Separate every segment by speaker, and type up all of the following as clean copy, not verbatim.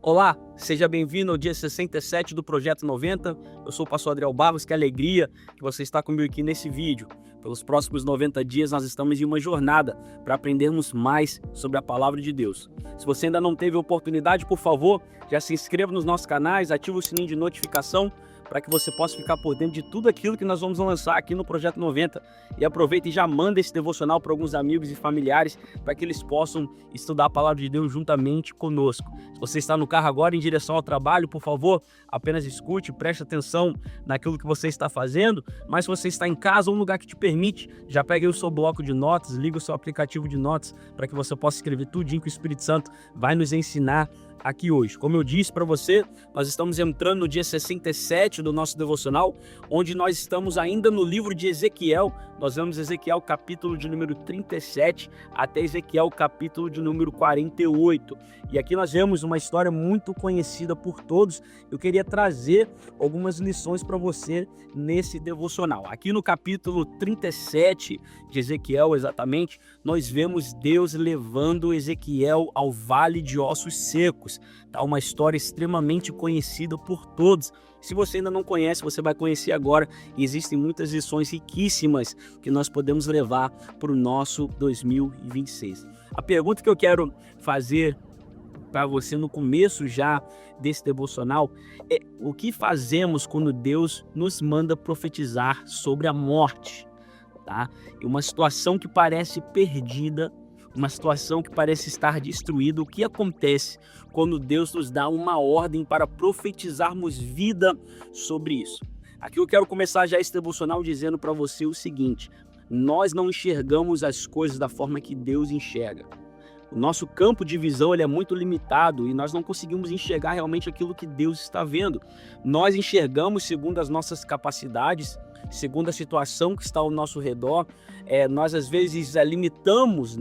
Speaker 1: Olá, seja bem-vindo ao dia 67 do Projeto 90. Eu sou o pastor Adriel Barros, que alegria que você está comigo aqui nesse vídeo. Pelos próximos 90 dias nós estamos em uma jornada para aprendermos mais sobre a palavra de Deus. Se você ainda não teve a oportunidade, por favor, já se inscreva nos nossos canais, ative o sininho de notificação para que você possa ficar por dentro de tudo aquilo que nós vamos lançar aqui no Projeto 90. E aproveita e já manda esse devocional para alguns amigos e familiares para que eles possam estudar a palavra de Deus juntamente conosco. Se você está no carro agora em direção ao trabalho, por favor, apenas escute, preste atenção naquilo que você está fazendo. Mas se você está em casa ou um lugar que te permite, já pegue o seu bloco de notas, liga o seu aplicativo de notas para que você possa escrever tudinho que o Espírito Santo vai nos ensinar aqui hoje. Como eu disse para você, nós estamos entrando no dia 67 do nosso devocional, onde nós estamos ainda no livro de Ezequiel. Nós vemos Ezequiel capítulo de número 37 até Ezequiel capítulo de número 48. E aqui nós vemos uma história muito conhecida por todos. Eu queria trazer algumas lições para você nesse devocional. Aqui no capítulo 37 de Ezequiel, exatamente, nós vemos Deus levando Ezequiel ao vale de ossos secos. Tá uma história extremamente conhecida por todos. Se você ainda não conhece, você vai conhecer agora. E existem muitas lições riquíssimas que nós podemos levar para o nosso 2026. A pergunta que eu quero fazer para você no começo já desse devocional é: o que fazemos quando Deus nos manda profetizar sobre a morte? Tá? E uma situação que parece perdida, uma situação que parece estar destruída. O que acontece quando Deus nos dá uma ordem para profetizarmos vida sobre isso? Aqui eu quero começar já esse devocional dizendo para você o seguinte: nós não enxergamos as coisas da forma que Deus enxerga. O nosso campo de visão ele é muito limitado e nós não conseguimos enxergar realmente aquilo que Deus está vendo. Nós enxergamos segundo as nossas capacidades, segundo a situação que está ao nosso redor. Nós às vezes limitamos,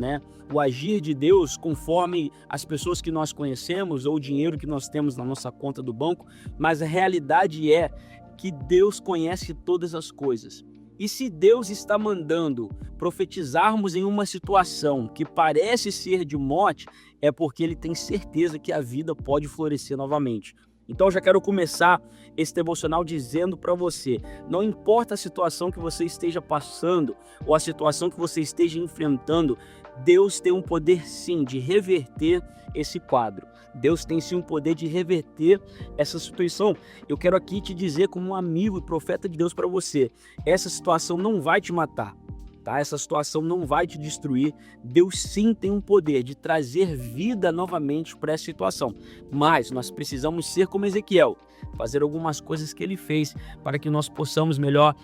Speaker 1: o agir de Deus conforme as pessoas que nós conhecemos ou o dinheiro que nós temos na nossa conta do banco, mas a realidade é que Deus conhece todas as coisas. E se Deus está mandando profetizarmos em uma situação que parece ser de morte, é porque Ele tem certeza que a vida pode florescer novamente. Então eu já quero começar esse devocional dizendo para você: não importa a situação que você esteja passando ou a situação que você esteja enfrentando, Deus tem um poder sim de reverter esse quadro. Deus tem sim um poder de reverter essa situação. Eu quero aqui te dizer como um amigo e profeta de Deus para você: essa situação não vai te matar. Tá? Essa situação não vai te destruir. Deus sim tem um poder de trazer vida novamente para essa situação. Mas nós precisamos ser como Ezequiel, fazer algumas coisas que ele fez para que nós possamos melhor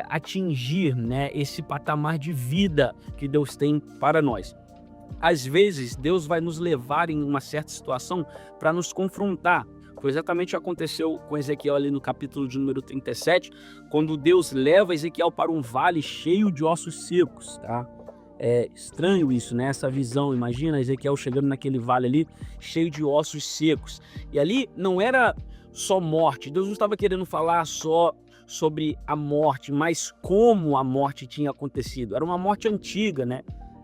Speaker 1: atingir esse patamar de vida que Deus tem para nós. Às vezes Deus vai nos levar em uma certa situação para nos confrontar. Foi exatamente o que aconteceu com Ezequiel ali no capítulo de número 37, quando Deus leva Ezequiel para um vale cheio de ossos secos, tá? É estranho isso, essa visão. Imagina Ezequiel chegando naquele vale ali, cheio de ossos secos. E ali não era só morte. Deus não estava querendo falar só sobre a morte, mas como a morte tinha acontecido. Era uma morte antiga,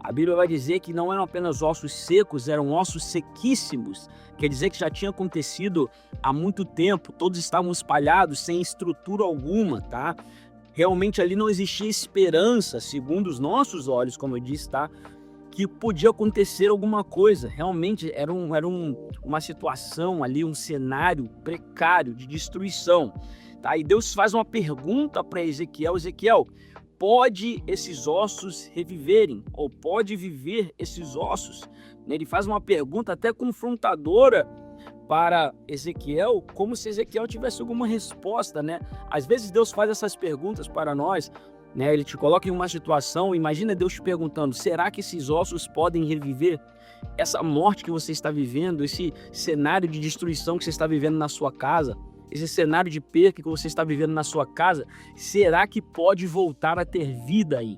Speaker 1: A Bíblia vai dizer que não eram apenas ossos secos, eram ossos sequíssimos. Quer dizer que já tinha acontecido há muito tempo, todos estavam espalhados, sem estrutura alguma, tá? Realmente ali não existia esperança, segundo os nossos olhos, como eu disse, tá? Que podia acontecer alguma coisa. Realmente era uma situação ali, um cenário precário de destruição, tá? E Deus faz uma pergunta para Ezequiel: Ezequiel, pode esses ossos reviverem? Ou pode viver esses ossos? Ele faz uma pergunta até confrontadora para Ezequiel, como se Ezequiel tivesse alguma resposta, Às vezes Deus faz essas perguntas para nós, Ele te coloca em uma situação. Imagina Deus te perguntando: será que esses ossos podem reviver? Essa morte que você está vivendo, esse cenário de destruição que você está vivendo na sua casa, esse cenário de perca que você está vivendo na sua casa, será que pode voltar a ter vida aí?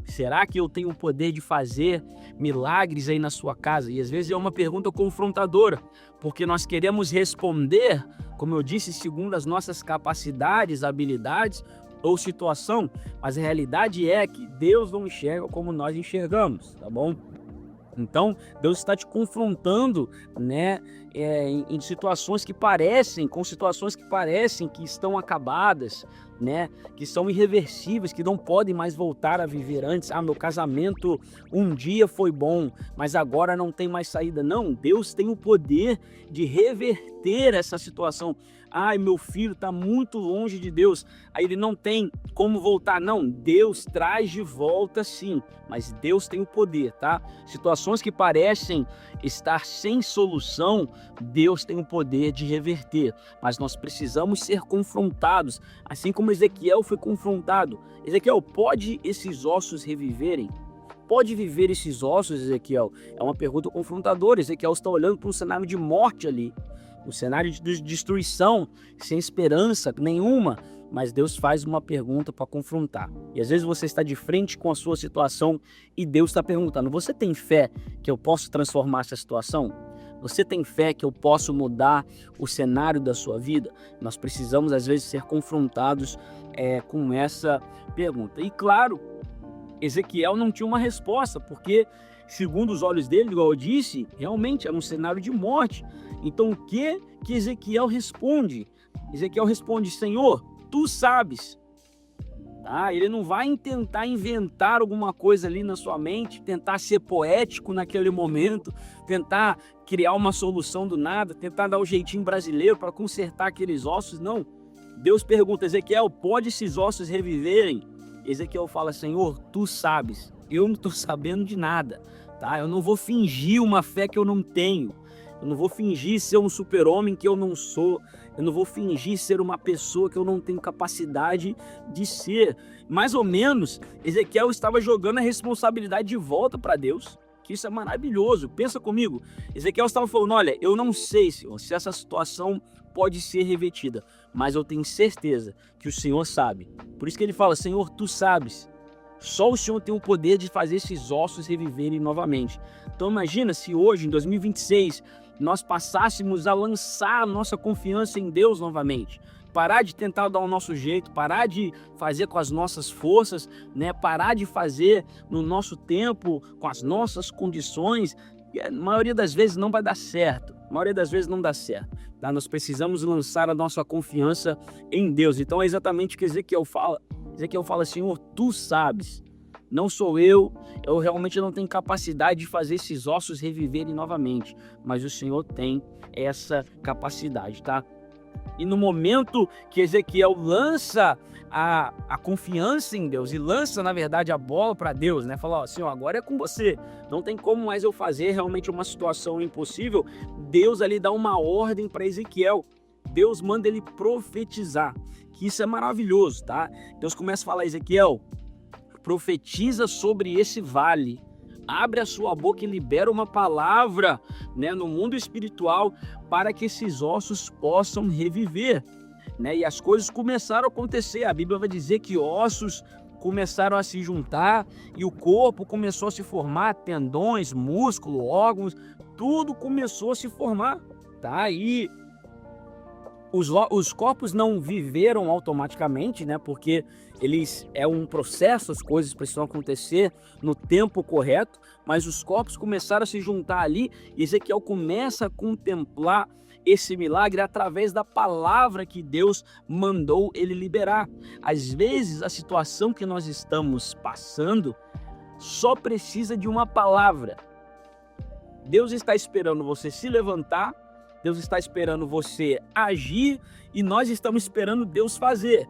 Speaker 1: Será que eu tenho o poder de fazer milagres aí na sua casa? E às vezes é uma pergunta confrontadora, porque nós queremos responder, como eu disse, segundo as nossas capacidades, habilidades ou situação, mas a realidade é que Deus não enxerga como nós enxergamos, tá bom? Então, Deus está te confrontando, em situações que parecem, com situações que parecem que estão acabadas, né? Que são irreversíveis, que não podem mais voltar a viver antes. Meu casamento um dia foi bom, mas agora não tem mais saída. Não, Deus tem o poder de reverter essa situação. Meu filho está muito longe de Deus, aí ele não tem como voltar. Não, Deus traz de volta sim, mas Deus tem o poder, tá? Situações que parecem estar sem solução, Deus tem o poder de reverter, mas nós precisamos ser confrontados, assim como Ezequiel foi confrontado. Ezequiel, pode esses ossos reviverem? Pode viver esses ossos, Ezequiel? É uma pergunta confrontadora. Ezequiel está olhando para um cenário de morte ali, um cenário de destruição, sem esperança nenhuma, mas Deus faz uma pergunta para confrontar. E às vezes você está de frente com a sua situação e Deus está perguntando: você tem fé que eu posso transformar essa situação? Você tem fé que eu posso mudar o cenário da sua vida? Nós precisamos às vezes ser confrontados com essa pergunta. E claro, Ezequiel não tinha uma resposta, porque segundo os olhos dele, igual eu disse, realmente era um cenário de morte. Então o que Ezequiel responde? Ezequiel responde: Senhor, tu sabes. Ele não vai tentar inventar alguma coisa ali na sua mente, tentar ser poético naquele momento, tentar criar uma solução do nada, tentar dar um jeitinho brasileiro para consertar aqueles ossos. Não. Deus pergunta: Ezequiel, pode esses ossos reviverem? Ezequiel fala: Senhor, tu sabes. Eu não estou sabendo de nada, tá? Eu não vou fingir uma fé que eu não tenho. Eu não vou fingir ser um super-homem que eu não sou. Eu não vou fingir ser uma pessoa que eu não tenho capacidade de ser. Mais ou menos, Ezequiel estava jogando a responsabilidade de volta para Deus, que isso é maravilhoso. Pensa comigo. Ezequiel estava falando: olha, eu não sei, Senhor, se essa situação pode ser revertida, mas eu tenho certeza que o Senhor sabe. Por isso que ele fala: Senhor, tu sabes. Só o Senhor tem o poder de fazer esses ossos reviverem novamente. Então imagina se hoje, em 2026, nós passássemos a lançar a nossa confiança em Deus novamente. Parar de tentar dar o nosso jeito, parar de fazer com as nossas forças, né? Parar de fazer no nosso tempo, com as nossas condições. E a maioria das vezes não vai dar certo. A maioria das vezes não dá certo. Tá? Nós precisamos lançar a nossa confiança em Deus. Então é exatamente o que Ezequiel fala. Ezequiel fala: Senhor, tu sabes. Não sou eu realmente não tenho capacidade de fazer esses ossos reviverem novamente, mas o Senhor tem essa capacidade, tá? E no momento que Ezequiel lança a confiança em Deus e lança, na verdade, a bola para Deus, né? Fala: Senhor, agora é com você, não tem como mais eu fazer, realmente uma situação impossível. Deus ali dá uma ordem para Ezequiel. Deus manda ele profetizar, que isso é maravilhoso, tá? Deus começa a falar: Ezequiel, profetiza sobre esse vale, abre a sua boca e libera uma palavra, né, no mundo espiritual para que esses ossos possam reviver, né? E as coisas começaram a acontecer. A Bíblia vai dizer que ossos começaram a se juntar e o corpo começou a se formar, tendões, músculo, órgãos, tudo começou a se formar, tá? E os corpos não viveram automaticamente, né? Porque é um processo, as coisas precisam acontecer no tempo correto, mas os corpos começaram a se juntar ali e Ezequiel começa a contemplar esse milagre através da palavra que Deus mandou ele liberar. Às vezes, a situação que nós estamos passando só precisa de uma palavra. Deus está esperando você se levantar, Deus está esperando você agir e nós estamos esperando Deus fazer.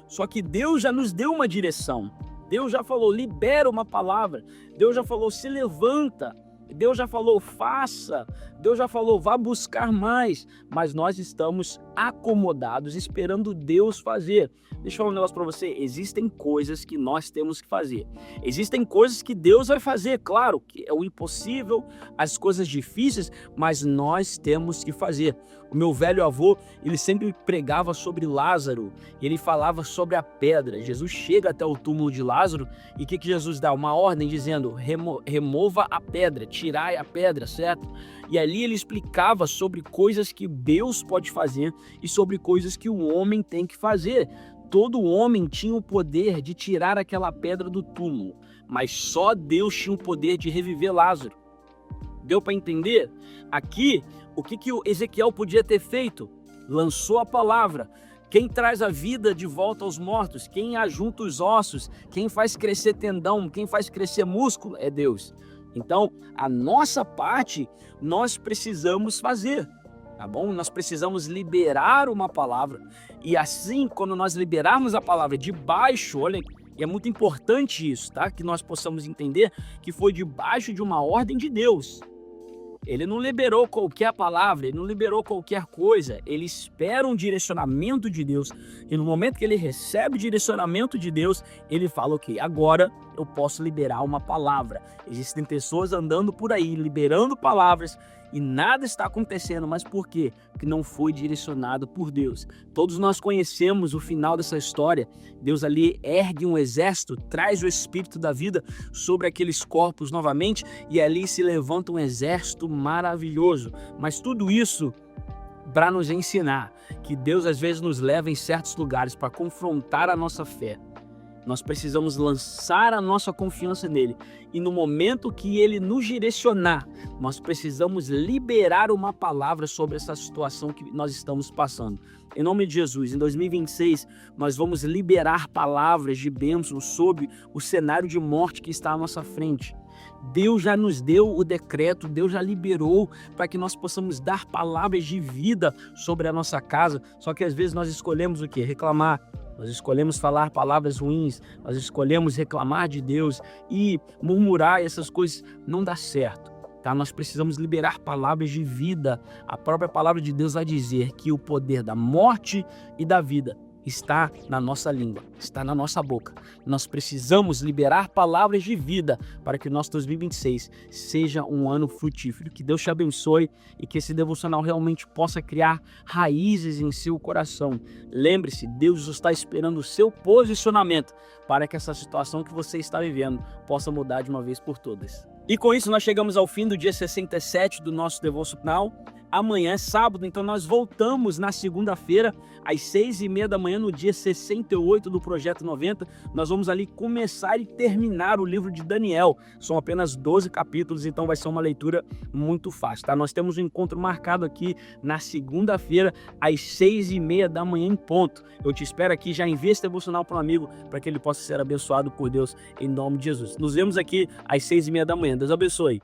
Speaker 1: Só que Deus já nos deu uma direção. Deus já falou: libera uma palavra. Deus já falou: se levanta. Deus já falou: faça. Deus já falou: vá buscar mais. Mas nós estamos acomodados esperando Deus fazer. Deixa eu falar um negócio para você. Existem coisas que nós temos que fazer. Existem coisas que Deus vai fazer. Claro que é o impossível, as coisas difíceis, mas nós temos que fazer. O meu velho avô, ele sempre pregava sobre Lázaro. Ele falava sobre a pedra. Jesus chega até o túmulo de Lázaro e o que Jesus dá? Uma ordem dizendo: remova a pedra, tirai a pedra, certo? E ali ele explicava sobre coisas que Deus pode fazer e sobre coisas que o homem tem que fazer. Todo homem tinha o poder de tirar aquela pedra do túmulo, mas só Deus tinha o poder de reviver Lázaro. Deu para entender? Aqui, o que o Ezequiel podia ter feito? Lançou a palavra. Quem traz a vida de volta aos mortos, quem ajunta os ossos, quem faz crescer tendão, quem faz crescer músculo é Deus. Então, a nossa parte, nós precisamos fazer, tá bom? Nós precisamos liberar uma palavra. E assim, quando nós liberarmos a palavra debaixo, olha, e é muito importante isso, tá? Que nós possamos entender que foi debaixo de uma ordem de Deus. Ele não liberou qualquer palavra, ele não liberou qualquer coisa, ele espera um direcionamento de Deus. E no momento que ele recebe o direcionamento de Deus, ele fala, ok, agora eu posso liberar uma palavra. Existem pessoas andando por aí, liberando palavras, e nada está acontecendo, mas por quê? Porque não foi direcionado por Deus. Todos nós conhecemos o final dessa história. Deus ali ergue um exército, traz o espírito da vida sobre aqueles corpos novamente, e ali se levanta um exército maravilhoso. Mas tudo isso para nos ensinar que Deus às vezes nos leva em certos lugares para confrontar a nossa fé. Nós precisamos lançar a nossa confiança nele. E no momento que ele nos direcionar, nós precisamos liberar uma palavra sobre essa situação que nós estamos passando. Em nome de Jesus, em 2026, nós vamos liberar palavras de bênção sobre o cenário de morte que está à nossa frente. Deus já nos deu o decreto, Deus já liberou para que nós possamos dar palavras de vida sobre a nossa casa. Só que às vezes nós escolhemos o quê? Reclamar. Nós escolhemos falar palavras ruins, nós escolhemos reclamar de Deus e murmurar, essas coisas não dá certo, tá? Nós precisamos liberar palavras de vida. A própria palavra de Deus vai dizer que o poder da morte e da vida está na nossa língua, está na nossa boca. Nós precisamos liberar palavras de vida para que o nosso 2026 seja um ano frutífero. Que Deus te abençoe e que esse devocional realmente possa criar raízes em seu coração. Lembre-se, Deus está esperando o seu posicionamento para que essa situação que você está vivendo possa mudar de uma vez por todas. E com isso nós chegamos ao fim do dia 67 do nosso devocional. Amanhã é sábado, então nós voltamos na segunda-feira, às 6h30 da manhã, no dia 68 do Projeto 90. Nós vamos ali começar e terminar o livro de Daniel. São apenas 12 capítulos, então vai ser uma leitura muito fácil, tá? Nós temos um encontro marcado aqui na segunda-feira, às 6h30 da manhã em ponto. Eu te espero aqui, já envia esse devocional para um amigo, para que ele possa ser abençoado por Deus, em nome de Jesus. Nos vemos aqui às 6h30 da manhã. Deus abençoe.